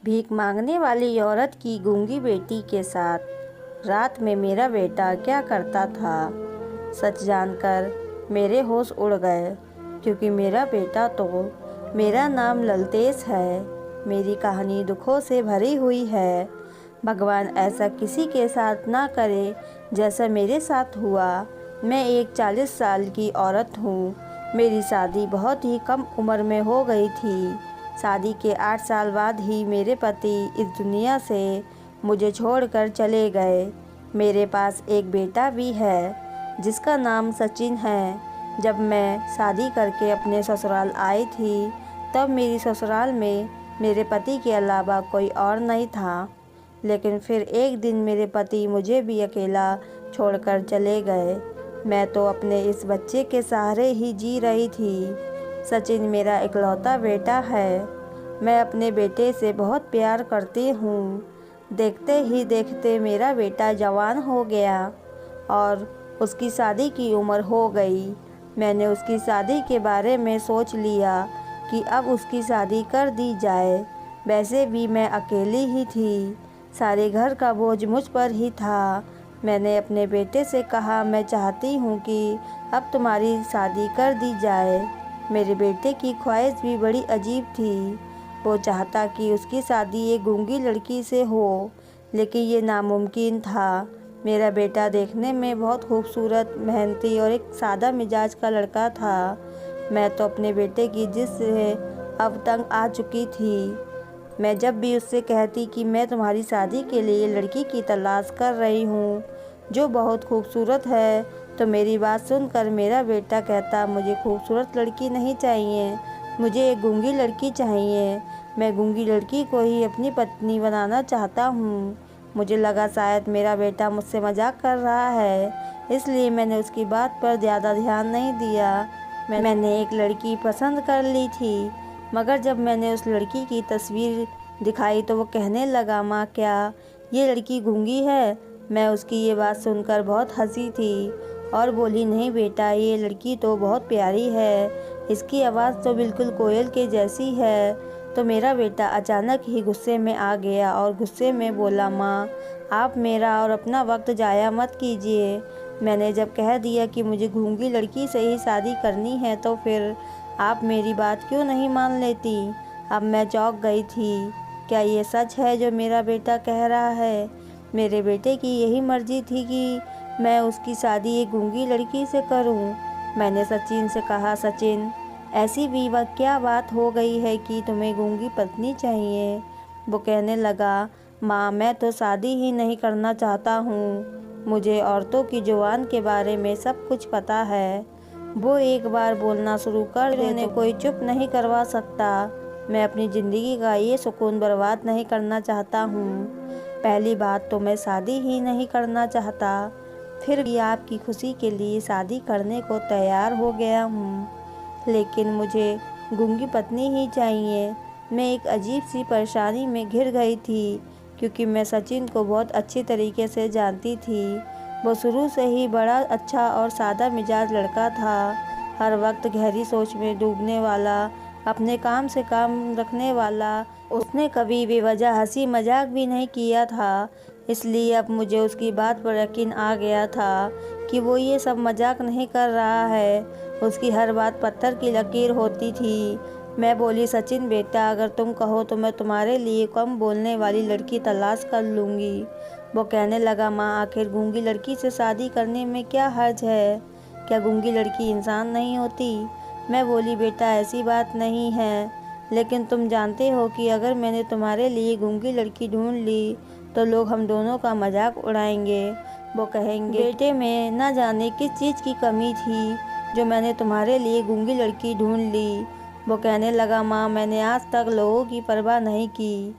भीख मांगने वाली औरत की गूंगी बेटी के साथ रात में मेरा बेटा क्या करता था। सच जानकर मेरे होश उड़ गए, क्योंकि मेरा बेटा तो मेरा नाम ललतेश है। मेरी कहानी दुखों से भरी हुई है। भगवान ऐसा किसी के साथ ना करे जैसा मेरे साथ हुआ। मैं एक 40 साल की औरत हूँ। मेरी शादी बहुत ही कम उम्र में हो गई थी। शादी के 8 साल बाद ही मेरे पति इस दुनिया से मुझे छोड़कर चले गए। मेरे पास एक बेटा भी है जिसका नाम सचिन है। जब मैं शादी करके अपने ससुराल आई थी, तब मेरी ससुराल में मेरे पति के अलावा कोई और नहीं था। लेकिन फिर एक दिन मेरे पति मुझे भी अकेला छोड़कर चले गए। मैं तो अपने इस बच्चे के सहारे ही जी रही थी। सचिन मेरा इकलौता बेटा है। मैं अपने बेटे से बहुत प्यार करती हूँ। देखते ही देखते मेरा बेटा जवान हो गया और उसकी शादी की उम्र हो गई। मैंने उसकी शादी के बारे में सोच लिया कि अब उसकी शादी कर दी जाए। वैसे भी मैं अकेली ही थी, सारे घर का बोझ मुझ पर ही था। मैंने अपने बेटे से कहा, मैं चाहती हूँ कि अब तुम्हारी शादी कर दी जाए। मेरे बेटे की ख्वाहिश भी बड़ी अजीब थी। वो चाहता कि उसकी शादी एक गूंगी लड़की से हो, लेकिन ये नामुमकिन था। मेरा बेटा देखने में बहुत खूबसूरत, मेहनती और एक सादा मिजाज का लड़का था। मैं तो अपने बेटे की जिद से अब तंग आ चुकी थी। मैं जब भी उससे कहती कि मैं तुम्हारी शादी के लिए लड़की की तलाश कर रही हूँ जो बहुत खूबसूरत है, तो मेरी बात सुनकर मेरा बेटा कहता, मुझे खूबसूरत लड़की नहीं चाहिए, मुझे एक गूंगी लड़की चाहिए। मैं गूंगी लड़की को ही अपनी पत्नी बनाना चाहता हूँ। मुझे लगा शायद मेरा बेटा मुझसे मजाक कर रहा है, इसलिए मैंने उसकी बात पर ज़्यादा ध्यान नहीं दिया। मैंने एक लड़की पसंद कर ली थी, मगर जब मैंने उस लड़की की तस्वीर दिखाई तो वो कहने लगा, माँ क्या ये लड़की गूंगी है? मैं उसकी ये बात सुनकर बहुत हंसी थी और बोली, नहीं बेटा, ये लड़की तो बहुत प्यारी है, इसकी आवाज़ तो बिल्कुल कोयल के जैसी है। तो मेरा बेटा अचानक ही गुस्से में आ गया और गुस्से में बोला, माँ आप मेरा और अपना वक्त ज़ाया मत कीजिए। मैंने जब कह दिया कि मुझे गूंगी लड़की से ही शादी करनी है, तो फिर आप मेरी बात क्यों नहीं मान लेती? अब मैं चौंक गई थी। क्या ये सच है जो मेरा बेटा कह रहा है? मेरे बेटे की यही मर्जी थी कि मैं उसकी शादी एक गूंगी लड़की से करूं। मैंने सचिन से कहा, सचिन ऐसी भी वह क्या बात हो गई है कि तुम्हें गूंगी पत्नी चाहिए? वो कहने लगा, माँ मैं तो शादी ही नहीं करना चाहता हूँ। मुझे औरतों की जुबान के बारे में सब कुछ पता है। वो एक बार बोलना शुरू कर दे उन्हें कोई चुप नहीं करवा सकता। मैं अपनी ज़िंदगी का ये सुकून बर्बाद नहीं करना चाहता हूँ। पहली बात तो मैं शादी ही नहीं करना चाहता, फिर भी आपकी खुशी के लिए शादी करने को तैयार हो गया हूँ, लेकिन मुझे गूंगी पत्नी ही चाहिए। मैं एक अजीब सी परेशानी में घिर गई थी, क्योंकि मैं सचिन को बहुत अच्छी तरीके से जानती थी। वो शुरू से ही बड़ा अच्छा और सादा मिजाज लड़का था, हर वक्त गहरी सोच में डूबने वाला, अपने काम से काम रखने वाला। उसने कभी बेवजह हंसी मजाक भी नहीं किया था, इसलिए अब मुझे उसकी बात पर यकीन आ गया था कि वो ये सब मजाक नहीं कर रहा है। उसकी हर बात पत्थर की लकीर होती थी। मैं बोली, सचिन बेटा, अगर तुम कहो तो मैं तुम्हारे लिए कम बोलने वाली लड़की तलाश कर लूँगी। वो कहने लगा, माँ आखिर गूंगी लड़की से शादी करने में क्या हर्ज है? क्या गूंगी लड़की इंसान नहीं होती? मैं बोली, बेटा ऐसी बात नहीं है, लेकिन तुम जानते हो कि अगर मैंने तुम्हारे लिए गूंगी लड़की ढूंढ ली तो लोग हम दोनों का मजाक उड़ाएंगे। वो कहेंगे, बेटे में न जाने किस चीज़ की कमी थी जो मैंने तुम्हारे लिए गूंगी लड़की ढूंढ ली। वो कहने लगा, माँ मैंने आज तक लोगों की परवाह नहीं की।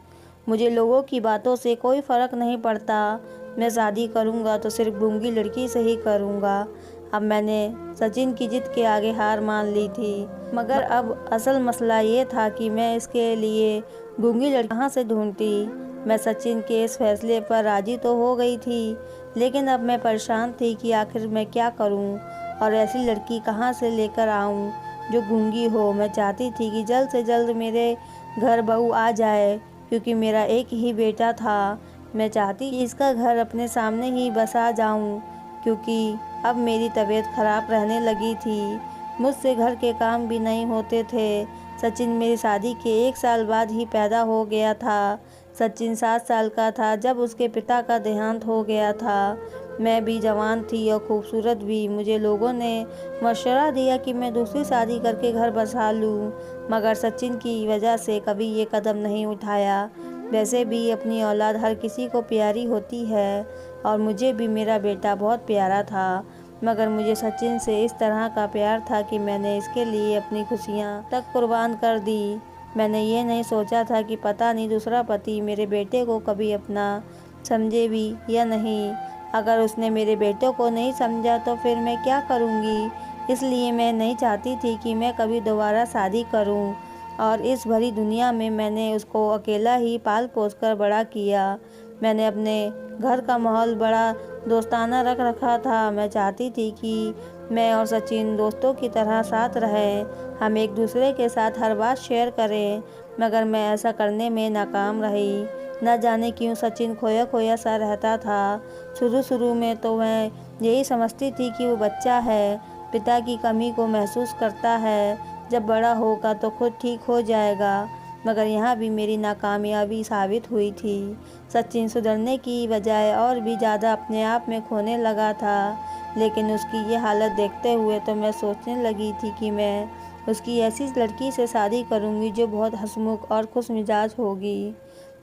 मुझे लोगों की बातों से कोई फ़र्क नहीं पड़ता। मैं शादी करूँगा तो सिर्फ गूंगी लड़की से ही करूँगा। अब मैंने सचिन की जिद के आगे हार मान ली थी, मगर अब असल मसला ये था कि मैं इसके लिए गूंगी लड़की कहाँ से ढूंढती। मैं सचिन के इस फैसले पर राजी तो हो गई थी, लेकिन अब मैं परेशान थी कि आखिर मैं क्या करूं और ऐसी लड़की कहाँ से लेकर आऊं जो गूंगी हो। मैं चाहती थी कि जल्द से जल्द मेरे घर बहू आ जाए, क्योंकि मेरा एक ही बेटा था। मैं चाहती कि इसका घर अपने सामने ही बसा जाऊं, क्योंकि अब मेरी तबीयत खराब रहने लगी थी। मुझसे घर के काम भी नहीं होते थे। सचिन मेरी शादी के 1 साल बाद ही पैदा हो गया था। सचिन 7 साल का था जब उसके पिता का देहांत हो गया था। मैं भी जवान थी और खूबसूरत भी। मुझे लोगों ने मशवरा दिया कि मैं दूसरी शादी करके घर बसा लूं, मगर सचिन की वजह से कभी ये कदम नहीं उठाया। वैसे भी अपनी औलाद हर किसी को प्यारी होती है और मुझे भी मेरा बेटा बहुत प्यारा था, मगर मुझे सचिन से इस तरह का प्यार था कि मैंने इसके लिए अपनी खुशियाँ तक कुर्बान कर दी। मैंने ये नहीं सोचा था कि पता नहीं दूसरा पति मेरे बेटे को कभी अपना समझे भी या नहीं। अगर उसने मेरे बेटे को नहीं समझा तो फिर मैं क्या करूँगी। इसलिए मैं नहीं चाहती थी कि मैं कभी दोबारा शादी करूँ, और इस भरी दुनिया में मैंने उसको अकेला ही पाल पोस कर बड़ा किया। मैंने अपने घर का माहौल बड़ा दोस्ताना रख रखा था। मैं चाहती थी कि मैं और सचिन दोस्तों की तरह साथ रहें, हम एक दूसरे के साथ हर बात शेयर करें, मगर मैं ऐसा करने में नाकाम रही। न जाने क्यों सचिन खोया खोया सा रहता था। शुरू में तो मैं यही समझती थी कि वो बच्चा है, पिता की कमी को महसूस करता है, जब बड़ा होगा तो खुद ठीक हो जाएगा, मगर यहाँ भी मेरी नाकामयाबी साबित हुई थी। सचिन सुधरने की बजाय और भी ज़्यादा अपने आप में खोने लगा था। लेकिन उसकी ये हालत देखते हुए तो मैं सोचने लगी थी कि मैं उसकी ऐसी लड़की से शादी करूँगी जो बहुत हंसमुख और खुश मिजाज होगी,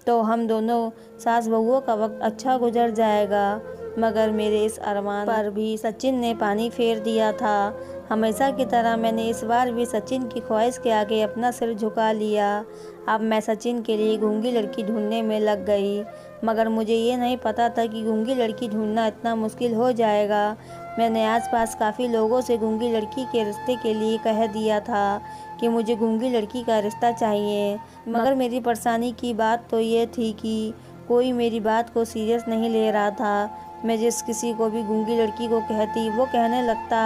तो हम दोनों सास बहुओं का वक्त अच्छा गुजर जाएगा। मगर मेरे इस अरमान पर भी सचिन ने पानी फेर दिया था। हमेशा की तरह मैंने इस बार भी सचिन की ख्वाहिश के आगे अपना सिर झुका लिया। अब मैं सचिन के लिए गूंगी लड़की ढूंढने में लग गई, मगर मुझे ये नहीं पता था कि गूंगी लड़की ढूंढना इतना मुश्किल हो जाएगा। मैंने आसपास काफ़ी लोगों से गूंगी लड़की के रिश्ते के लिए कह दिया था कि मुझे गूंगी लड़की का रिश्ता चाहिए, मगर मेरी परेशानी की बात तो ये थी कि कोई मेरी बात को सीरियस नहीं ले रहा था। मैं जिस किसी को भी गूंगी लड़की को कहती, वो कहने लगता,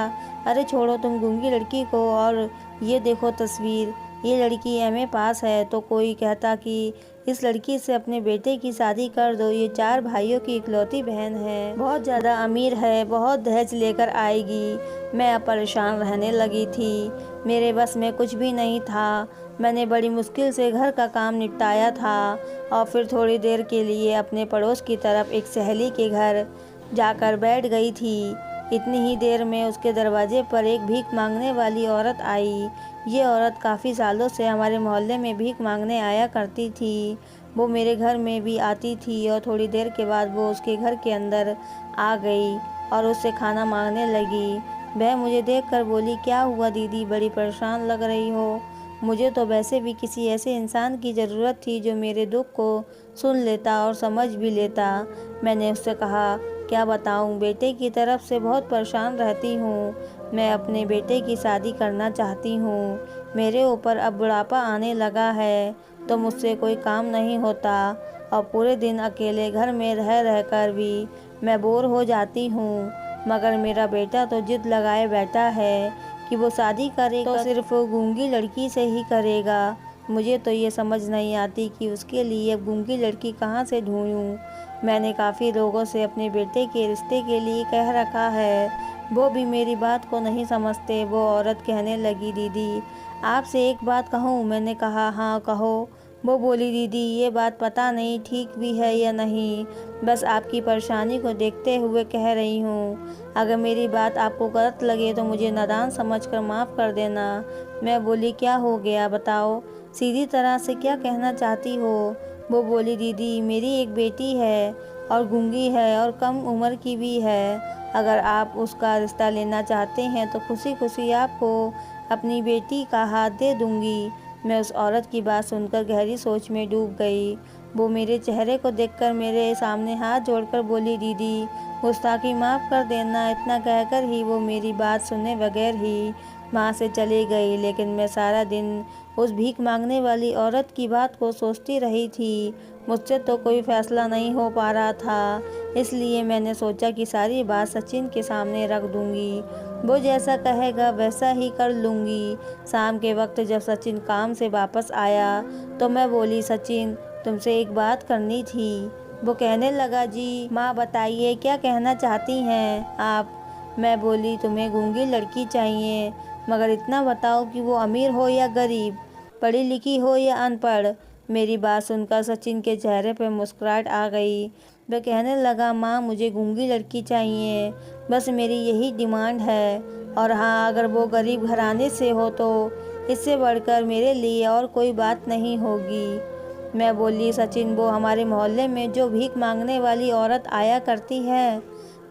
अरे छोड़ो तुम गूंगी लड़की को, और ये देखो तस्वीर, ये लड़की एमए पास है। तो कोई कहता कि इस लड़की से अपने बेटे की शादी कर दो, ये 4 भाइयों की इकलौती बहन है, बहुत ज़्यादा अमीर है, बहुत दहेज लेकर आएगी। मैं अब परेशान रहने लगी थी, मेरे बस में कुछ भी नहीं था। मैंने बड़ी मुश्किल से घर का काम निपटाया था और फिर थोड़ी देर के लिए अपने पड़ोस की तरफ एक सहेली के घर जाकर बैठ गई थी। इतनी ही देर में उसके दरवाजे पर एक भीख मांगने वाली औरत आई। ये औरत काफ़ी सालों से हमारे मोहल्ले में भीख मांगने आया करती थी। वो मेरे घर में भी आती थी और थोड़ी देर के बाद वो उसके घर के अंदर आ गई और उससे खाना मांगने लगी। वह मुझे देखकर बोली, क्या हुआ दीदी, बड़ी परेशान लग रही हो। मुझे तो वैसे भी किसी ऐसे इंसान की ज़रूरत थी जो मेरे दुख को सुन लेता और समझ भी लेता। मैंने उससे कहा, क्या बताऊं, बेटे की तरफ से बहुत परेशान रहती हूँ। मैं अपने बेटे की शादी करना चाहती हूँ। मेरे ऊपर अब बुढ़ापा आने लगा है तो मुझसे कोई काम नहीं होता और पूरे दिन अकेले घर में रह रहकर भी मैं बोर हो जाती हूँ। मगर मेरा बेटा तो जिद लगाए बैठा है कि वो शादी करेगा तो सिर्फ गूंगी लड़की से ही करेगा। मुझे तो ये समझ नहीं आती कि उसके लिए अब गूंगी लड़की कहाँ से ढूंढूं। मैंने काफ़ी लोगों से अपने बेटे के रिश्ते के लिए कह रखा है, वो भी मेरी बात को नहीं समझते। वो औरत कहने लगी, दीदी आपसे एक बात कहूँ। मैंने कहा, हाँ कहो। वो बोली, दीदी ये बात पता नहीं ठीक भी है या नहीं, बस आपकी परेशानी को देखते हुए कह रही हूँ। अगर मेरी बात आपको गलत लगे तो मुझे नादान समझकर माफ़ कर देना। मैं बोली, क्या हो गया बताओ, सीधी तरह से क्या कहना चाहती हो। वो बोली, दीदी मेरी एक बेटी है और गूंगी है और कम उम्र की भी है। अगर आप उसका रिश्ता लेना चाहते हैं तो खुशी खुशी आपको अपनी बेटी का हाथ दे दूँगी। मैं उस औरत की बात सुनकर गहरी सोच में डूब गई। वो मेरे चेहरे को देखकर मेरे सामने हाथ जोड़कर बोली, दीदी गुस्ताखी माफ़ कर देना। इतना कहकर ही वो मेरी बात सुने बगैर ही वहाँ से चली गई। लेकिन मैं सारा दिन उस भीख मांगने वाली औरत की बात को सोचती रही थी। मुझसे तो कोई फैसला नहीं हो पा रहा था, इसलिए मैंने सोचा कि सारी बात सचिन के सामने रख दूंगी। वो जैसा कहेगा वैसा ही कर लूँगी। शाम के वक्त जब सचिन काम से वापस आया तो मैं बोली, सचिन तुमसे एक बात करनी थी। वो कहने लगा, जी माँ बताइए क्या कहना चाहती हैं आप। मैं बोली, तुम्हें गूंगी लड़की चाहिए, मगर इतना बताओ कि वो अमीर हो या गरीब, पढ़ी लिखी हो या अनपढ़। मेरी बात सुनकर सचिन के चेहरे पर मुस्कुराहट आ गई। वह कहने लगा, माँ मुझे गूंगी लड़की चाहिए, बस मेरी यही डिमांड है। और हाँ, अगर वो गरीब घराने से हो तो इससे बढ़कर मेरे लिए और कोई बात नहीं होगी। मैं बोली, सचिन वो हमारे मोहल्ले में जो भीख मांगने वाली औरत आया करती है,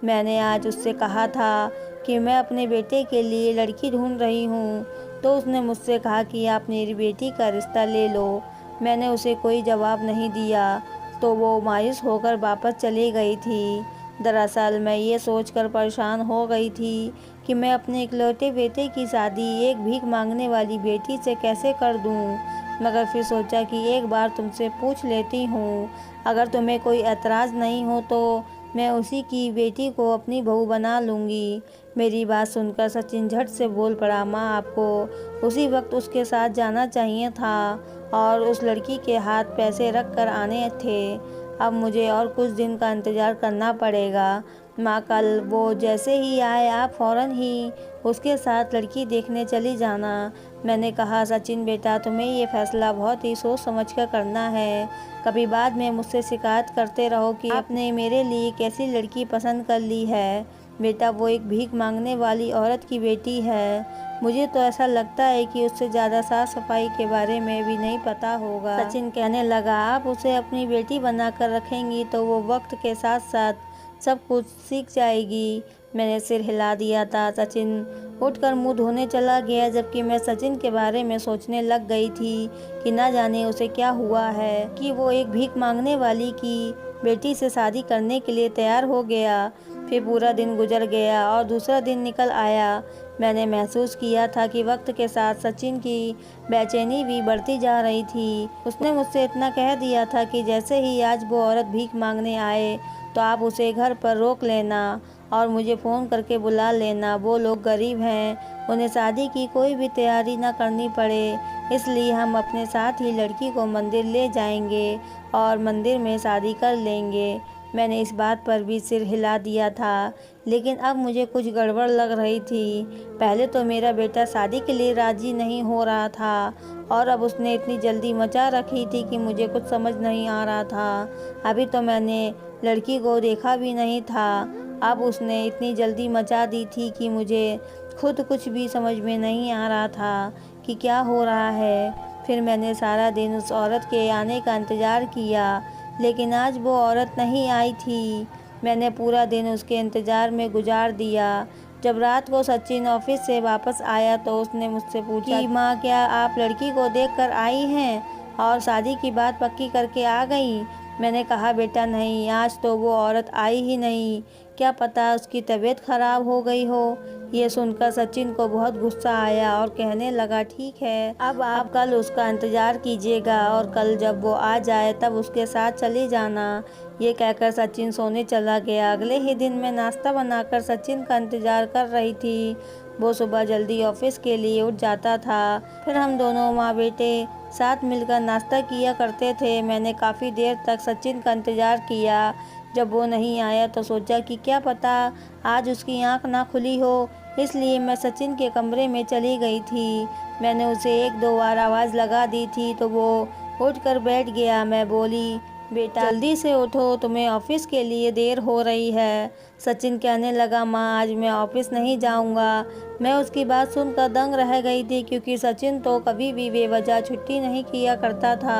मैंने आज उससे कहा था कि मैं अपने बेटे के लिए लड़की ढूंढ रही हूँ, तो उसने मुझसे कहा कि आप मेरी बेटी का रिश्ता ले लो। मैंने उसे कोई जवाब नहीं दिया, तो वो मायूस होकर वापस चली गई थी। दरअसल मैं ये सोचकर परेशान हो गई थी कि मैं अपने इकलौते बेटे की शादी एक भीख मांगने वाली बेटी से कैसे कर दूं। मगर फिर सोचा कि एक बार तुमसे पूछ लेती हूँ, अगर तुम्हें कोई एतराज़ नहीं हो तो मैं उसी की बेटी को अपनी बहू बना लूँगी। मेरी बात सुनकर सचिन झट से बोल पड़ा, माँ आपको उसी वक्त उसके साथ जाना चाहिए था और उस लड़की के हाथ पैसे रख कर आने थे। अब मुझे और कुछ दिन का इंतज़ार करना पड़ेगा। माँ कल वो जैसे ही आए आप फ़ौरन ही उसके साथ लड़की देखने चली जाना। मैंने कहा, सचिन बेटा तुम्हें ये फ़ैसला बहुत ही सोच समझ कर करना है। कभी बाद में मुझसे शिकायत करते रहो कि आपने मेरे लिए कैसी लड़की पसंद कर ली है। बेटा वो एक भीख मांगने वाली औरत की बेटी है। मुझे तो ऐसा लगता है कि उससे ज़्यादा साफ सफाई के बारे में भी नहीं पता होगा। सचिन कहने लगा, आप उसे अपनी बेटी बनाकर रखेंगी तो वो वक्त के साथ साथ सब कुछ सीख जाएगी। मैंने सिर हिला दिया था। सचिन उठकर मुंह धोने चला गया, जबकि मैं सचिन के बारे में सोचने लग गई थी कि ना जाने उसे क्या हुआ है कि वो एक भीख मांगने वाली की बेटी से शादी करने के लिए तैयार हो गया। फिर पूरा दिन गुजर गया और दूसरा दिन निकल आया। मैंने महसूस किया था कि वक्त के साथ सचिन की बेचैनी भी बढ़ती जा रही थी। उसने मुझसे इतना कह दिया था कि जैसे ही आज वो औरत भीख मांगने आए तो आप उसे घर पर रोक लेना और मुझे फ़ोन करके बुला लेना। वो लोग गरीब हैं, उन्हें शादी की कोई भी तैयारी ना करनी पड़े, इसलिए हम अपने साथ ही लड़की को मंदिर ले जाएंगे और मंदिर में शादी कर लेंगे। मैंने इस बात पर भी सिर हिला दिया था, लेकिन अब मुझे कुछ गड़बड़ लग रही थी। पहले तो मेरा बेटा शादी के लिए राज़ी नहीं हो रहा था और अब उसने इतनी जल्दी मचा रखी थी कि मुझे कुछ समझ नहीं आ रहा था। अभी तो मैंने लड़की को देखा भी नहीं था, अब उसने इतनी जल्दी मचा दी थी कि मुझे खुद कुछ भी समझ में नहीं आ रहा था कि क्या हो रहा है। फिर मैंने सारा दिन उस औरत के आने का इंतज़ार किया, लेकिन आज वो औरत नहीं आई थी। मैंने पूरा दिन उसके इंतज़ार में गुजार दिया। जब रात को सचिन ऑफिस से वापस आया तो उसने मुझसे पूछा कि माँ क्या आप लड़की को देखकर आई हैं और शादी की बात पक्की करके आ गई। मैंने कहा, बेटा नहीं, आज तो वो औरत आई ही नहीं, क्या पता उसकी तबीयत खराब हो गई हो। ये सुनकर सचिन को बहुत गुस्सा आया और कहने लगा, ठीक है, अब आप कल उसका इंतज़ार कीजिएगा और कल जब वो आ जाए तब उसके साथ चले जाना। ये कहकर सचिन सोने चला गया। अगले ही दिन मैं नाश्ता बनाकर सचिन का इंतज़ार कर रही थी। वो सुबह जल्दी ऑफिस के लिए उठ जाता था, फिर हम दोनों माँ बेटे साथ मिलकर नाश्ता किया करते थे। मैंने काफ़ी देर तक सचिन का इंतज़ार किया। जब वो नहीं आया तो सोचा कि क्या पता आज उसकी आंख ना खुली हो, इसलिए मैं सचिन के कमरे में चली गई थी। मैंने उसे एक दो बार आवाज़ लगा दी थी तो वो उठकर बैठ गया। मैं बोली, बेटा जल्दी से उठो, तुम्हें ऑफिस के लिए देर हो रही है। सचिन कहने लगा, माँ आज मैं ऑफिस नहीं जाऊँगा। मैं उसकी बात सुनकर दंग रह गई थी, क्योंकि सचिन तो कभी भी बेवजह छुट्टी नहीं किया करता था।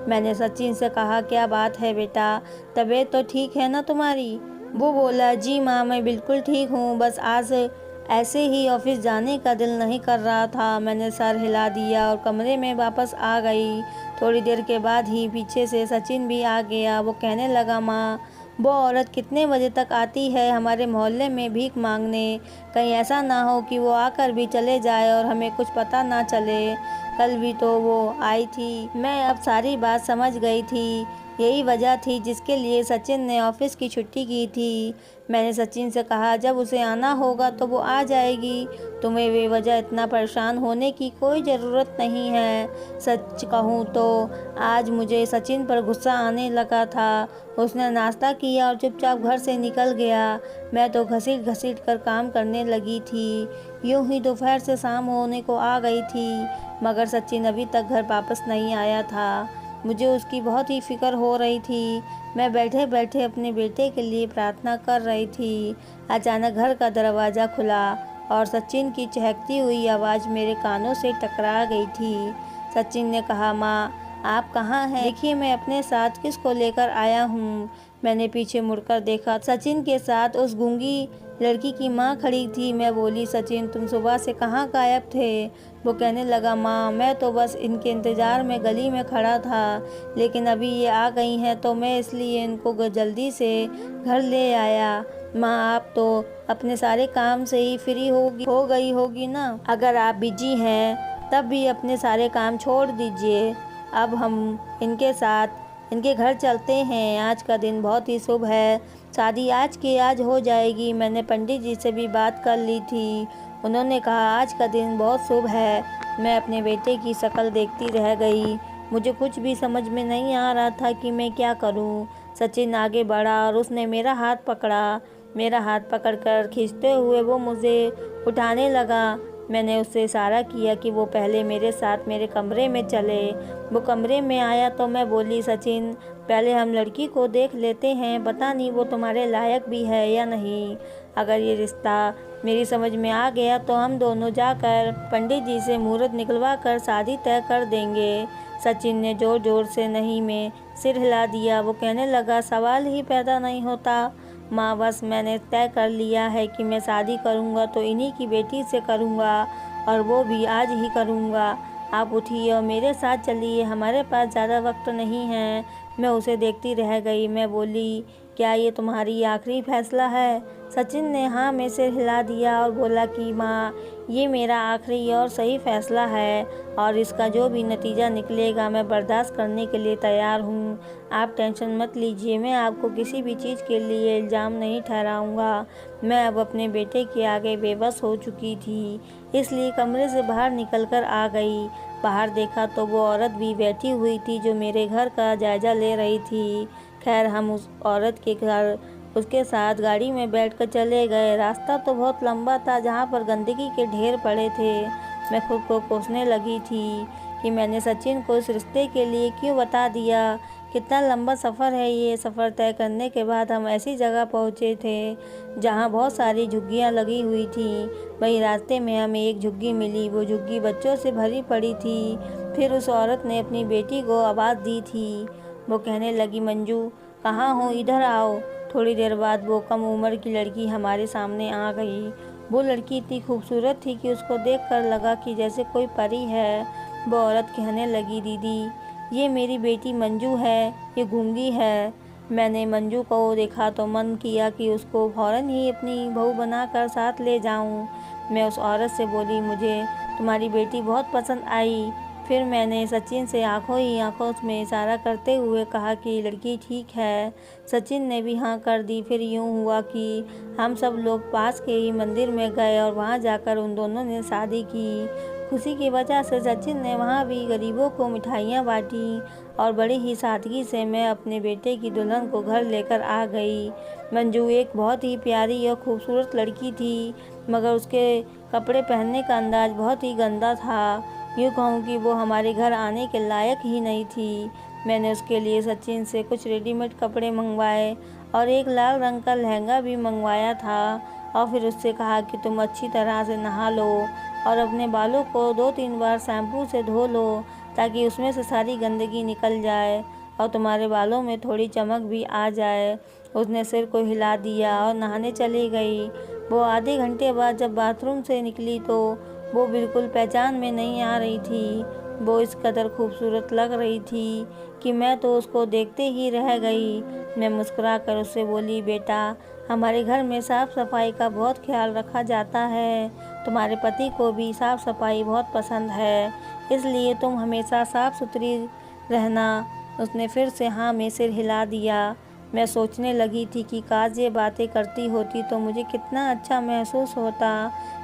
मैंने सचिन से कहा, क्या बात है बेटा, तबीयत तो ठीक है ना तुम्हारी? वो बोला, जी माँ मैं बिल्कुल ठीक हूँ, बस आज ऐसे ही ऑफिस जाने का दिल नहीं कर रहा था। मैंने सर हिला दिया और कमरे में वापस आ गई। थोड़ी देर के बाद ही पीछे से सचिन भी आ गया। वो कहने लगा, माँ वो औरत कितने बजे तक आती है हमारे मोहल्ले में भीख मांगने? कहीं ऐसा ना हो कि वो आकर भी चले जाए और हमें कुछ पता ना चले। कल भी तो वो आई थी। मैं अब सारी बात समझ गई थी। यही वजह थी जिसके लिए सचिन ने ऑफिस की छुट्टी की थी। मैंने सचिन से कहा जब उसे आना होगा तो वो आ जाएगी। तुम्हें बेवजह इतना परेशान होने की कोई ज़रूरत नहीं है। सच कहूँ तो आज मुझे सचिन पर गुस्सा आने लगा था। उसने नाश्ता किया और चुपचाप घर से निकल गया। मैं तो घसीट घसीट कर काम करने लगी थी। यूं ही दोपहर से शाम होने को आ गई थी, मगर सचिन अभी तक घर वापस नहीं आया था। मुझे उसकी बहुत ही फिक्र हो रही थी। मैं बैठे बैठे अपने बेटे के लिए प्रार्थना कर रही थी। अचानक घर का दरवाज़ा खुला और सचिन की चहकती हुई आवाज़ मेरे कानों से टकरा गई थी। सचिन ने कहा, माँ आप कहाँ हैं? देखिए मैं अपने साथ किसको लेकर आया हूँ। मैंने पीछे मुड़कर देखा, सचिन के साथ उस गूंगी लड़की की माँ खड़ी थी। मैं बोली, सचिन तुम सुबह से कहाँ गायब थे? वो कहने लगा, माँ मैं तो बस इनके इंतज़ार में गली में खड़ा था, लेकिन अभी ये आ गई हैं तो मैं इसलिए इनको जल्दी से घर ले आया। माँ आप तो अपने सारे काम से ही फ्री हो गई होगी ना? अगर आप बिजी हैं तब भी अपने सारे काम छोड़ दीजिए। अब हम इनके साथ इनके घर चलते हैं। आज का दिन बहुत ही शुभ है। शादी आज की आज हो जाएगी। मैंने पंडित जी से भी बात कर ली थी। उन्होंने कहा आज का दिन बहुत शुभ है। मैं अपने बेटे की शक्ल देखती रह गई। मुझे कुछ भी समझ में नहीं आ रहा था कि मैं क्या करूं। सचिन आगे बढ़ा और उसने मेरा हाथ पकड़ा। मेरा हाथ पकड़कर खींचते हुए वो मुझे उठाने लगा। मैंने उससे इशारा किया कि वो पहले मेरे साथ मेरे कमरे में चले। वो कमरे में आया तो मैं बोली, सचिन पहले हम लड़की को देख लेते हैं, पता नहीं वो तुम्हारे लायक भी है या नहीं। अगर ये रिश्ता मेरी समझ में आ गया तो हम दोनों जाकर पंडित जी से मुहूर्त निकलवा कर शादी तय कर देंगे। सचिन ने जोर जोर से नहीं में सिर हिला दिया। वो कहने लगा, सवाल ही पैदा नहीं होता माँ, बस मैंने तय कर लिया है कि मैं शादी करूँगा तो इन्हीं की बेटी से करूँगा, और वो भी आज ही करूँगा। आप उठिए और मेरे साथ चलिए, हमारे पास ज़्यादा वक्त नहीं है। मैं उसे देखती रह गई। मैं बोली, क्या ये तुम्हारी आखिरी फैसला है? सचिन ने हाँ में सिर हिला दिया और बोला कि माँ ये मेरा आखिरी और सही फैसला है, और इसका जो भी नतीजा निकलेगा मैं बर्दाश्त करने के लिए तैयार हूँ। आप टेंशन मत लीजिए, मैं आपको किसी भी चीज़ के लिए इल्ज़ाम नहीं ठहराऊँगा। मैं अब अपने बेटे के आगे बेबस हो चुकी थी, इसलिए कमरे से बाहर निकल कर आ गई। बाहर देखा तो वो औरत भी बैठी हुई थी जो मेरे घर का जायज़ा ले रही थी। खैर हम उस औरत के घर उसके साथ गाड़ी में बैठकर चले गए। रास्ता तो बहुत लंबा था, जहाँ पर गंदगी के ढेर पड़े थे। मैं खुद को कोसने लगी थी कि मैंने सचिन को इस रिश्ते के लिए क्यों बता दिया। कितना लंबा सफ़र है ये। सफ़र तय करने के बाद हम ऐसी जगह पहुँचे थे जहाँ बहुत सारी झुग्गियाँ लगी हुई थी। वहीं रास्ते में हमें एक झुग्गी मिली। वो झुग्गी बच्चों से भरी पड़ी थी। फिर उस औरत ने अपनी बेटी को आवाज़ दी थी। वो कहने लगी, मंजू कहाँ हो, इधर आओ। थोड़ी देर बाद वो कम उम्र की लड़की हमारे सामने आ गई। वो लड़की इतनी खूबसूरत थी कि उसको देखकर लगा कि जैसे कोई परी है। वो औरत कहने लगी, दीदी ये मेरी बेटी मंजू है, ये गूंगी है। मैंने मंजू को देखा तो मन किया कि उसको फ़ौरन ही अपनी बहू बनाकर साथ ले जाऊं। मैं उस औरत से बोली, मुझे तुम्हारी बेटी बहुत पसंद आई। फिर मैंने सचिन से आंखों ही आंखों में इशारा करते हुए कहा कि लड़की ठीक है। सचिन ने भी हाँ कर दी। फिर यूँ हुआ कि हम सब लोग पास के ही मंदिर में गए और वहाँ जाकर उन दोनों ने शादी की। खुशी की वजह से सचिन ने वहाँ भी गरीबों को मिठाइयाँ बांटी, और बड़ी ही सादगी से मैं अपने बेटे की दुल्हन को घर लेकर आ गई। मंजू एक बहुत ही प्यारी और खूबसूरत लड़की थी, मगर उसके कपड़े पहनने का अंदाज़ बहुत ही गंदा था। यूँ कहूँ कि वो हमारे घर आने के लायक ही नहीं थी। मैंने उसके लिए सचिन से कुछ रेडीमेड कपड़े मंगवाए और एक लाल रंग का लहंगा भी मंगवाया था, और फिर उससे कहा कि तुम अच्छी तरह से नहा लो और अपने बालों को 2-3 बार शैम्पू से धो लो, ताकि उसमें से सारी गंदगी निकल जाए और तुम्हारे बालों में थोड़ी चमक भी आ जाए। उसने सिर को हिला दिया और नहाने चली गई। वो आधे घंटे बाद जब बाथरूम से निकली तो वो बिल्कुल पहचान में नहीं आ रही थी। वो इस कदर खूबसूरत लग रही थी कि मैं तो उसको देखते ही रह गई। मैं मुस्कुराकर उससे बोली, बेटा हमारे घर में साफ़ सफाई का बहुत ख्याल रखा जाता है। तुम्हारे पति को भी साफ़ सफाई बहुत पसंद है, इसलिए तुम हमेशा साफ सुथरी रहना। उसने फिर से हाँ में सिर हिला दिया। मैं सोचने लगी थी कि काश ये बातें करती होती तो मुझे कितना अच्छा महसूस होता।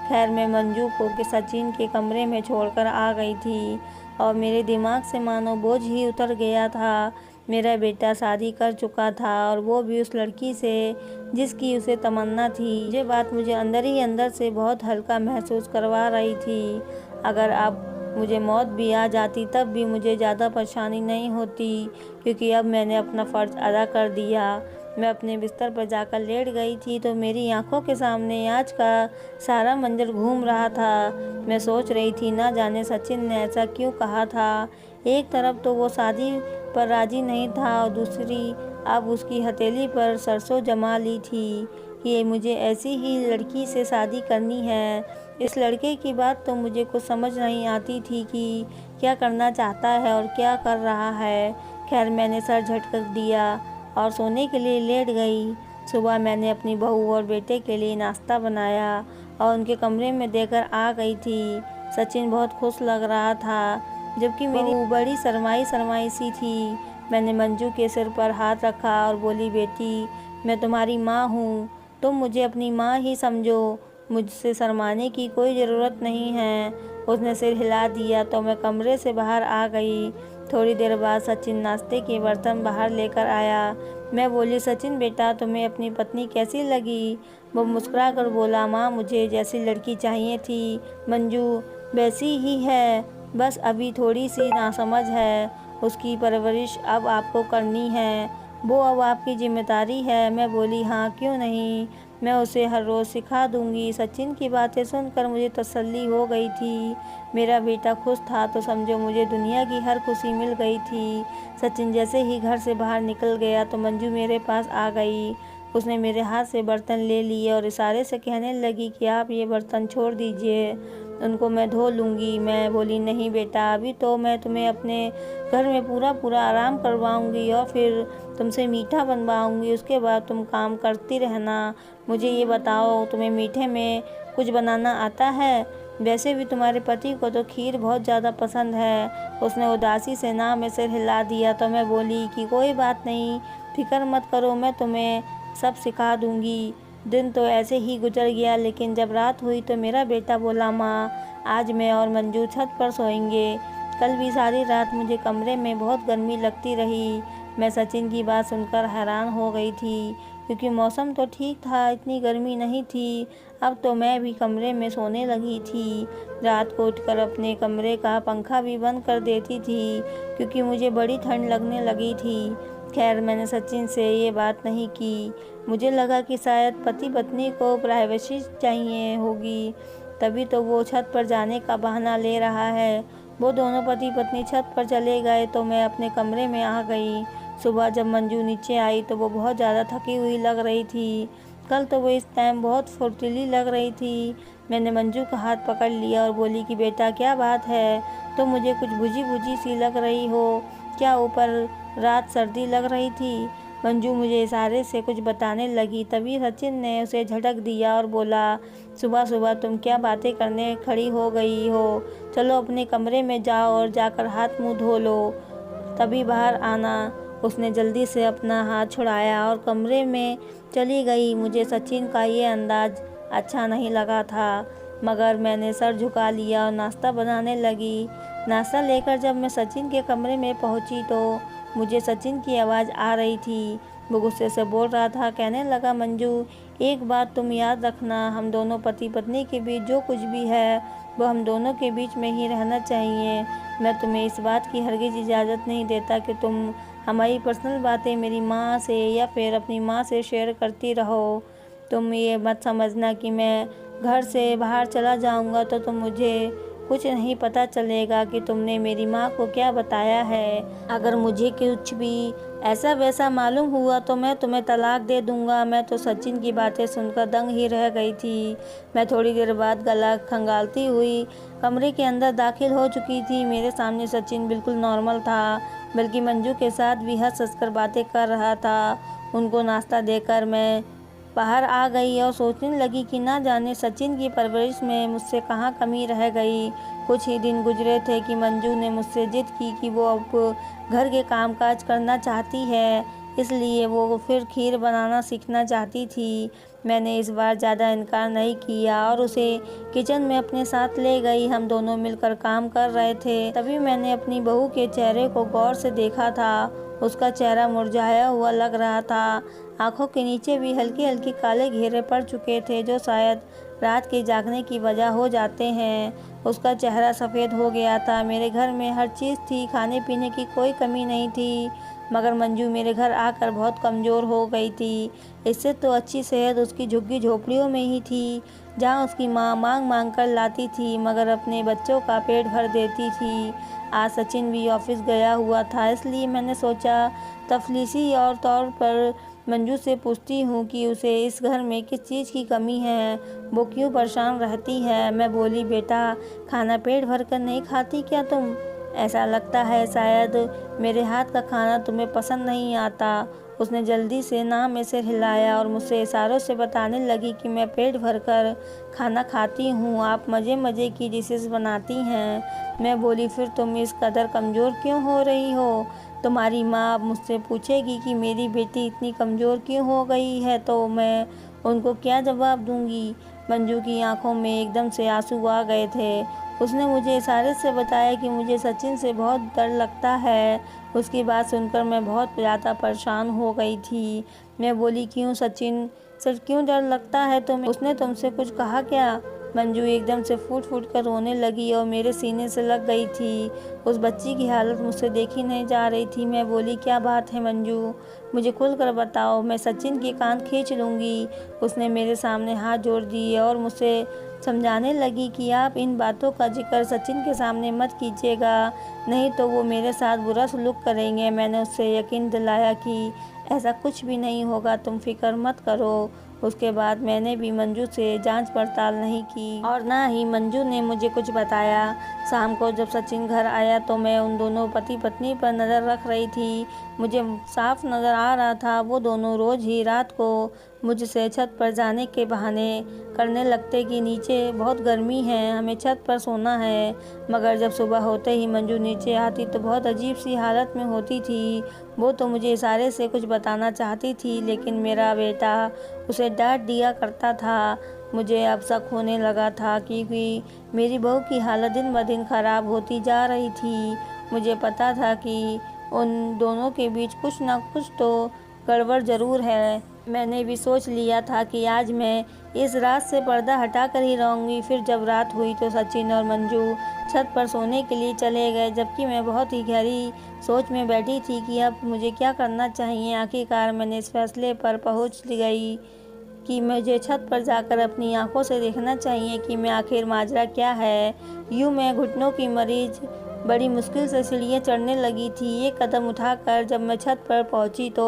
खैर मैं मंजू को सचिन के कमरे में छोड़कर आ गई थी और मेरे दिमाग से मानो बोझ ही उतर गया था। मेरा बेटा शादी कर चुका था और वो भी उस लड़की से जिसकी उसे तमन्ना थी। ये बात मुझे अंदर ही अंदर से बहुत हल्का महसूस करवा रही थी। अगर अब मुझे मौत भी आ जाती तब भी मुझे ज़्यादा परेशानी नहीं होती, क्योंकि अब मैंने अपना फ़र्ज़ अदा कर दिया। मैं अपने बिस्तर पर जाकर लेट गई थी तो मेरी आंखों के सामने आज का सारा मंजर घूम रहा था। मैं सोच रही थी ना जाने सचिन ने ऐसा क्यों कहा था। एक तरफ तो वो शादी पर राजी नहीं था और दूसरी अब उसकी हथेली पर सरसों जमा ली थी कि मुझे ऐसी ही लड़की से शादी करनी है। इस लड़के की बात तो मुझे कुछ समझ नहीं आती थी कि क्या करना चाहता है और क्या कर रहा है। खैर मैंने सर झटक दिया और सोने के लिए लेट गई। सुबह मैंने अपनी बहू और बेटे के लिए नाश्ता बनाया और उनके कमरे में देकर आ गई थी। सचिन बहुत खुश लग रहा था, जबकि मेरी बहू बड़ी शर्माई शर्माई सी थी। मैंने मंजू के सिर पर हाथ रखा और बोली, बेटी मैं तुम्हारी माँ हूँ, तुम मुझे अपनी माँ ही समझो, मुझसे शर्माने की कोई ज़रूरत नहीं है। उसने सिर हिला दिया तो मैं कमरे से बाहर आ गई। थोड़ी देर बाद सचिन नाश्ते के बर्तन बाहर लेकर आया। मैं बोली, सचिन बेटा तुम्हें अपनी पत्नी कैसी लगी? वो मुस्कुरा कर बोला, माँ मुझे जैसी लड़की चाहिए थी मंजू वैसी ही है, बस अभी थोड़ी सी नासमझ है। उसकी परवरिश अब आपको करनी है, वो अब आपकी जिम्मेदारी है। मैं बोली, हाँ क्यों नहीं, मैं उसे हर रोज़ सिखा दूंगी। सचिन की बातें सुनकर मुझे तसल्ली हो गई थी। मेरा बेटा खुश था तो समझो मुझे दुनिया की हर खुशी मिल गई थी। सचिन जैसे ही घर से बाहर निकल गया तो मंजू मेरे पास आ गई। उसने मेरे हाथ से बर्तन ले लिए और इशारे से कहने लगी कि आप ये बर्तन छोड़ दीजिए, उनको मैं धो लूँगी। मैं बोली, नहीं बेटा, अभी तो मैं तुम्हें अपने घर में पूरा आराम करवाऊँगी और फिर तुमसे मीठा बनवाऊँगी, उसके बाद तुम काम करती रहना। मुझे ये बताओ, तुम्हें मीठे में कुछ बनाना आता है? वैसे भी तुम्हारे पति को तो खीर बहुत ज़्यादा पसंद है। उसने उदासी से ना में सिर हिला दिया तो मैं बोली कि कोई बात नहीं, फिक्र मत करो, मैं तुम्हें सब सिखा दूँगी। दिन तो ऐसे ही गुजर गया, लेकिन जब रात हुई तो मेरा बेटा बोला, माँ आज मैं और मंजू छत पर सोएंगे। कल भी सारी रात मुझे कमरे में बहुत गर्मी लगती रही। मैं सचिन की बात सुनकर हैरान हो गई थी, क्योंकि मौसम तो ठीक था, इतनी गर्मी नहीं थी। अब तो मैं भी कमरे में सोने लगी थी। रात को उठकर अपने कमरे का पंखा भी बंद कर देती थी, क्योंकि मुझे बड़ी ठंड लगने लगी थी। खैर मैंने सचिन से ये बात नहीं की। मुझे लगा कि शायद पति पत्नी को प्राइवेसी चाहिए होगी, तभी तो वो छत पर जाने का बहाना ले रहा है। वो दोनों पति पत्नी छत पर चले गए तो मैं अपने कमरे में आ गई। सुबह जब मंजू नीचे आई तो वो बहुत ज़्यादा थकी हुई लग रही थी। कल तो वो इस टाइम बहुत फुर्तीली लग रही थी। मैंने मंजू का हाथ पकड़ लिया और बोली कि बेटा क्या बात है, तो मुझे कुछ बुझी बुझी सी लग रही हो, क्या ऊपर रात सर्दी लग रही थी? मंजू मुझे इशारे से कुछ बताने लगी, तभी सचिन ने उसे झटक दिया और बोला, सुबह सुबह तुम क्या बातें करने खड़ी हो गई हो? चलो अपने कमरे में जाओ और जाकर हाथ मुंह धो लो, तभी बाहर आना। उसने जल्दी से अपना हाथ छुड़ाया और कमरे में चली गई। मुझे सचिन का ये अंदाज अच्छा नहीं लगा था, मगर मैंने सर झुका लिया और नाश्ता बनाने लगी। नाश्ता लेकर जब मैं सचिन के कमरे में पहुंची तो मुझे सचिन की आवाज़ आ रही थी। वो गुस्से से बोल रहा था, कहने लगा, मंजू एक बात तुम याद रखना, हम दोनों पति पत्नी के बीच जो कुछ भी है वो हम दोनों के बीच में ही रहना चाहिए। मैं तुम्हें इस बात की हरगिज़ इजाज़त नहीं देता कि तुम हमारी पर्सनल बातें मेरी माँ से या फिर अपनी माँ से शेयर करती रहो। तुम ये मत समझना कि मैं घर से बाहर चला जाऊँगा तो तुम मुझे कुछ नहीं पता चलेगा कि तुमने मेरी माँ को क्या बताया है। अगर मुझे कुछ भी ऐसा वैसा मालूम हुआ तो मैं तुम्हें तलाक दे दूँगा। मैं तो सचिन की बातें सुनकर दंग ही रह गई थी। मैं थोड़ी देर बाद गला खंगालती हुई कमरे के अंदर दाखिल हो चुकी थी। मेरे सामने सचिन बिल्कुल नॉर्मल था, बल्कि मंजू के साथ भी हंस हंस कर बातें कर रहा था। उनको नाश्ता देकर मैं बाहर आ गई और सोचने लगी कि ना जाने सचिन की परवरिश में मुझसे कहाँ कमी रह गई, कुछ ही दिन गुजरे थे कि मंजू ने मुझसे जिद की कि वो अब घर के कामकाज करना चाहती है, इसलिए वो फिर खीर बनाना सीखना चाहती थी। मैंने इस बार ज़्यादा इनकार नहीं किया और उसे किचन में अपने साथ ले गई। हम दोनों मिलकर काम कर रहे थे। तभी मैंने अपनी बहू के चेहरे को गौर से देखा था। उसका चेहरा मुरझाया हुआ लग रहा था। आंखों के नीचे भी हल्के हल्के काले घेरे पड़ चुके थे, जो शायद रात के जागने की वजह हो जाते हैं। उसका चेहरा सफ़ेद हो गया था। मेरे घर में हर चीज़ थी, खाने पीने की कोई कमी नहीं थी, मगर मंजू मेरे घर आकर बहुत कमज़ोर हो गई थी। इससे तो अच्छी सेहत उसकी झुग्गी झोपड़ियों में ही थी, जहाँ उसकी माँ मांग मांग कर लाती थी, मगर अपने बच्चों का पेट भर देती थी। आज सचिन भी ऑफिस गया हुआ था, इसलिए मैंने सोचा तफलीसी और तौर पर मंजू से पूछती हूँ कि उसे इस घर में किस चीज़ की कमी है, वो क्यों परेशान रहती है। मैं बोली, बेटा, खाना पेट भर कर नहीं खाती क्या तुम? ऐसा लगता है शायद मेरे हाथ का खाना तुम्हें पसंद नहीं आता। उसने जल्दी से ना में सिर हिलाया और मुझसे इशारों से बताने लगी कि मैं पेट भरकर खाना खाती हूँ, आप मज़े मज़े की डिशेस बनाती हैं। मैं बोली, फिर तुम इस कदर कमज़ोर क्यों हो रही हो? तुम्हारी माँ अब मुझसे पूछेगी कि मेरी बेटी इतनी कमज़ोर क्यों हो गई है, तो मैं उनको क्या जवाब दूंगी? मंजू की आंखों में एकदम से आंसू आ गए थे। उसने मुझे इशारे से बताया कि मुझे सचिन से बहुत डर लगता है। उसकी बात सुनकर मैं बहुत ज़्यादा परेशान हो गई थी। मैं बोली, क्यों सचिन, सिर्फ क्यों डर लगता है तुम्हें? उसने तुमसे कुछ कहा क्या? मंजू एकदम से फूट फूट कर रोने लगी और मेरे सीने से लग गई थी। उस बच्ची की हालत मुझसे देखी नहीं जा रही थी। मैं बोली, क्या बात है मंजू, मुझे खुल कर बताओ, मैं सचिन के कान खींच लूँगी। उसने मेरे सामने हाथ जोड़ दिए और मुझसे समझाने लगी कि आप इन बातों का जिक्र सचिन के सामने मत कीजिएगा, नहीं तो वो मेरे साथ बुरा सलूक करेंगे। मैंने उससे यकीन दिलाया कि ऐसा कुछ भी नहीं होगा, तुम फिक्र मत करो। उसके बाद मैंने भी मंजू से जांच पड़ताल नहीं की और ना ही मंजू ने मुझे कुछ बताया। शाम को जब सचिन घर आया तो मैं उन दोनों पति पत्नी पर नज़र रख रही थी। मुझे साफ नज़र आ रहा था वो दोनों रोज़ ही रात को मुझसे छत पर जाने के बहाने करने लगते कि नीचे बहुत गर्मी है, हमें छत पर सोना है। मगर जब सुबह होते ही मंजू नीचे आती तो बहुत अजीब सी हालत में होती थी। वो तो मुझे इशारे से कुछ बताना चाहती थी, लेकिन मेरा बेटा उसे डांट दिया करता था। मुझे अब शक होने लगा था क्योंकि मेरी बहू की हालत दिन ब दिन ख़राब होती जा रही थी। मुझे पता था कि उन दोनों के बीच कुछ ना कुछ तो गड़बड़ ज़रूर है। मैंने भी सोच लिया था कि आज मैं इस रात से पर्दा हटा कर ही रहूँगी। फिर जब रात हुई तो सचिन और मंजू छत पर सोने के लिए चले गए, जबकि मैं बहुत ही गहरी सोच में बैठी थी कि अब मुझे क्या करना चाहिए। आखिरकार मैंने इस फैसले पर पहुँच गई कि मुझे छत पर जाकर अपनी आंखों से देखना चाहिए कि मैं आखिर माजरा क्या है। यूँ मैं घुटनों की मरीज बड़ी मुश्किल से सीढ़ियाँ चढ़ने लगी थी। एक कदम उठाकर जब मैं छत पर पहुंची तो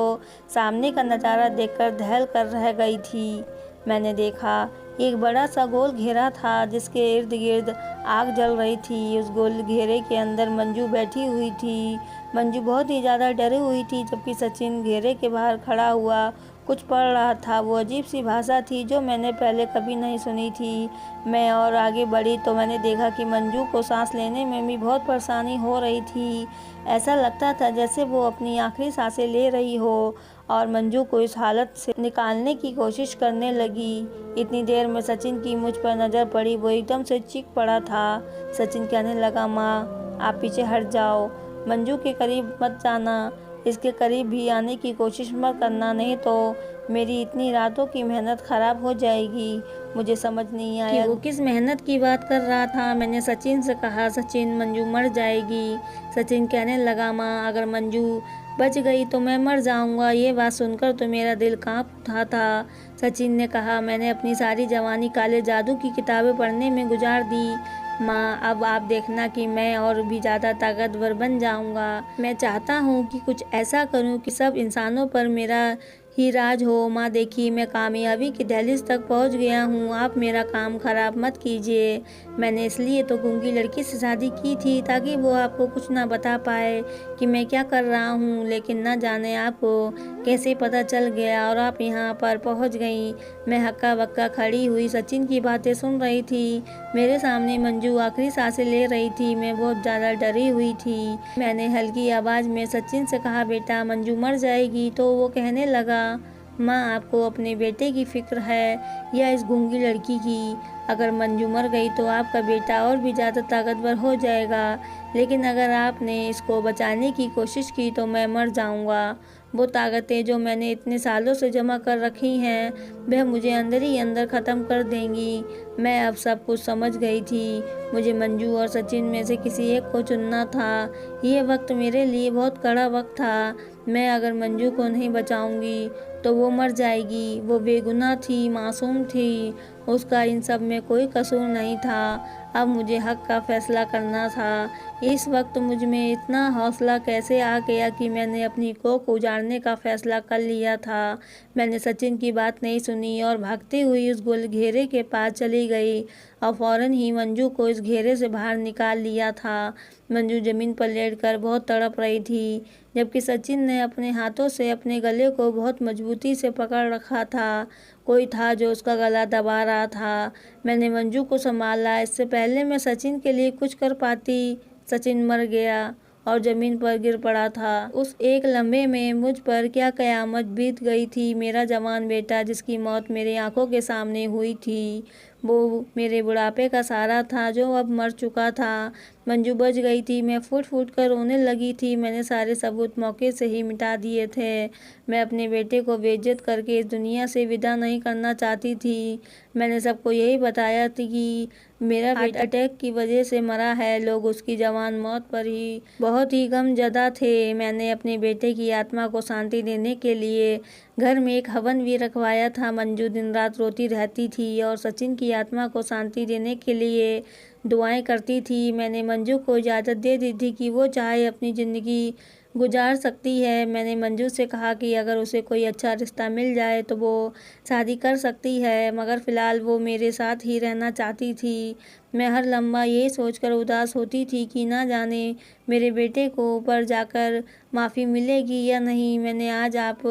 सामने का नज़ारा देखकर दहल कर रह गई थी। मैंने देखा एक बड़ा सा गोल घेरा था जिसके इर्द गिर्द आग जल रही थी। उस गोल घेरे के अंदर मंजू बैठी हुई थी। मंजू बहुत ही ज़्यादा डरी हुई थी, जबकि सचिन घेरे के बाहर खड़ा हुआ कुछ पढ़ रहा था। वो अजीब सी भाषा थी जो मैंने पहले कभी नहीं सुनी थी। मैं और आगे बढ़ी तो मैंने देखा कि मंजू को सांस लेने में भी बहुत परेशानी हो रही थी। ऐसा लगता था जैसे वो अपनी आखिरी सांसें ले रही हो और मंजू को इस हालत से निकालने की कोशिश करने लगी। इतनी देर में सचिन की मुझ पर नज़र पड़ी। वो एकदम से चीख पड़ा था। सचिन कहने लगा, माँ आप पीछे हट जाओ, मंजू के करीब मत जाना, इसके करीब भी आने की कोशिश मत करना, नहीं तो मेरी इतनी रातों की मेहनत ख़राब हो जाएगी। मुझे समझ नहीं आया कि वो किस मेहनत की बात कर रहा था। मैंने सचिन से कहा, सचिन मंजू मर जाएगी। सचिन कहने लगा, माँ अगर मंजू बच गई तो मैं मर जाऊंगा। ये बात सुनकर तो मेरा दिल कांप उठा था। सचिन ने कहा, मैंने अपनी सारी जवानी काले जादू की किताबें पढ़ने में गुजार दी। माँ अब आप देखना कि मैं और भी ज़्यादा ताकतवर बन जाऊंगा। मैं चाहता हूँ कि कुछ ऐसा करूँ कि सब इंसानों पर मेरा ही राज हो। माँ देखिए, मैं कामयाबी की दहलीज तक पहुँच गया हूँ, आप मेरा काम खराब मत कीजिए। मैंने इसलिए तो गूंगी लड़की से शादी की थी ताकि वो आपको कुछ ना बता पाए कि मैं क्या कर रहा हूँ, लेकिन ना जाने आपको कैसे पता चल गया और आप यहाँ पर पहुँच गई। मैं हक्का बक्का खड़ी हुई सचिन की बातें सुन रही थी। मेरे सामने मंजू आखिरी सांसें ले रही थी। मैं बहुत ज़्यादा डरी हुई थी। मैंने हल्की आवाज़ में सचिन से कहा, बेटा मंजू मर जाएगी। तो वो कहने लगा, माँ आपको अपने बेटे की फिक्र है या इस गूंगी लड़की की? अगर मंजू मर गई तो आपका बेटा और भी ज़्यादा ताकतवर हो जाएगा, लेकिन अगर आपने इसको बचाने की कोशिश की तो मैं मर जाऊंगा। वो ताकतें जो मैंने इतने सालों से जमा कर रखी हैं वह मुझे अंदर ही अंदर ख़त्म कर देंगी। मैं अब सब कुछ समझ गई थी। मुझे मंजू और सचिन में से किसी एक को चुनना था। ये वक्त मेरे लिए बहुत कड़ा वक्त था। मैं अगर मंजू को नहीं बचाऊंगी तो वो मर जाएगी। वो बेगुनाह थी, मासूम थी, उसका इन सब में कोई कसूर नहीं था। अब मुझे हक का फैसला करना था। इस वक्त मुझ में इतना हौसला कैसे आ गया कि मैंने अपनी कोख उजाड़ने का फैसला कर लिया था। मैंने सचिन की बात नहीं सुनी और भागती हुई उस गोल घेरे के पास चली गई और फौरन ही मंजू को इस घेरे से बाहर निकाल लिया था। मंजू जमीन पर लेटकर बहुत तड़प रही थी, जबकि सचिन ने अपने हाथों से अपने गले को बहुत मजबूती से पकड़ रखा था। कोई था जो उसका गला दबा रहा था। मैंने मंजू को संभाला। इससे पहले मैं सचिन के लिए कुछ कर पाती, सचिन मर गया और ज़मीन पर गिर पड़ा था। उस एक लम्हे में मुझ पर क्या क़यामत बीत गई थी। मेरा जवान बेटा जिसकी मौत मेरी आंखों के सामने हुई थी, वो मेरे बुढ़ापे का सहारा था जो अब मर चुका था। मंजू बच गई थी। मैं फूट फूट कर रोने लगी थी। मैंने सारे सबूत मौके से ही मिटा दिए थे। मैं अपने बेटे को बेइज्जत करके इस दुनिया से विदा नहीं करना चाहती थी। मैंने सबको यही बताया थी कि मेरा हार्ट अटैक की वजह से मरा है। लोग उसकी जवान मौत पर ही बहुत ही गमज़दा थे। मैंने अपने बेटे की आत्मा को शांति देने के लिए घर में एक हवन भी रखवाया था। मंजू दिन रात रोती रहती थी और सचिन की आत्मा को शांति देने के लिए दुआएं करती थी। मैंने मंजू को इजाज़त दे दी थी कि वो चाहे अपनी ज़िंदगी गुजार सकती है। मैंने मंजू से कहा कि अगर उसे कोई अच्छा रिश्ता मिल जाए तो वो शादी कर सकती है, मगर फ़िलहाल वो मेरे साथ ही रहना चाहती थी। मैं हर लम्हा यही सोचकर उदास होती थी कि ना जाने मेरे बेटे को ऊपर जाकर माफ़ी मिलेगी या नहीं। मैंने आज आप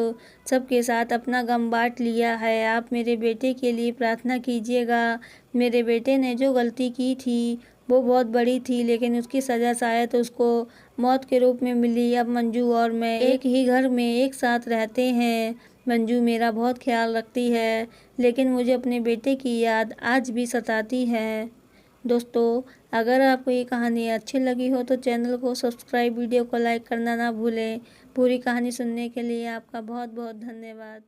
सबके साथ अपना गम बांट लिया है। आप मेरे बेटे के लिए प्रार्थना कीजिएगा। मेरे बेटे ने जो गलती की थी वो बहुत बड़ी थी, लेकिन उसकी सज़ा शायद उसको मौत के रूप में मिली। अब मंजू और मैं एक ही घर में एक साथ रहते हैं। मंजू मेरा बहुत ख्याल रखती है, लेकिन मुझे अपने बेटे की याद आज भी सताती है। दोस्तों, अगर आपको ये कहानी अच्छी लगी हो तो चैनल को सब्सक्राइब, वीडियो को लाइक करना ना भूलें। पूरी कहानी सुनने के लिए आपका बहुत बहुत धन्यवाद।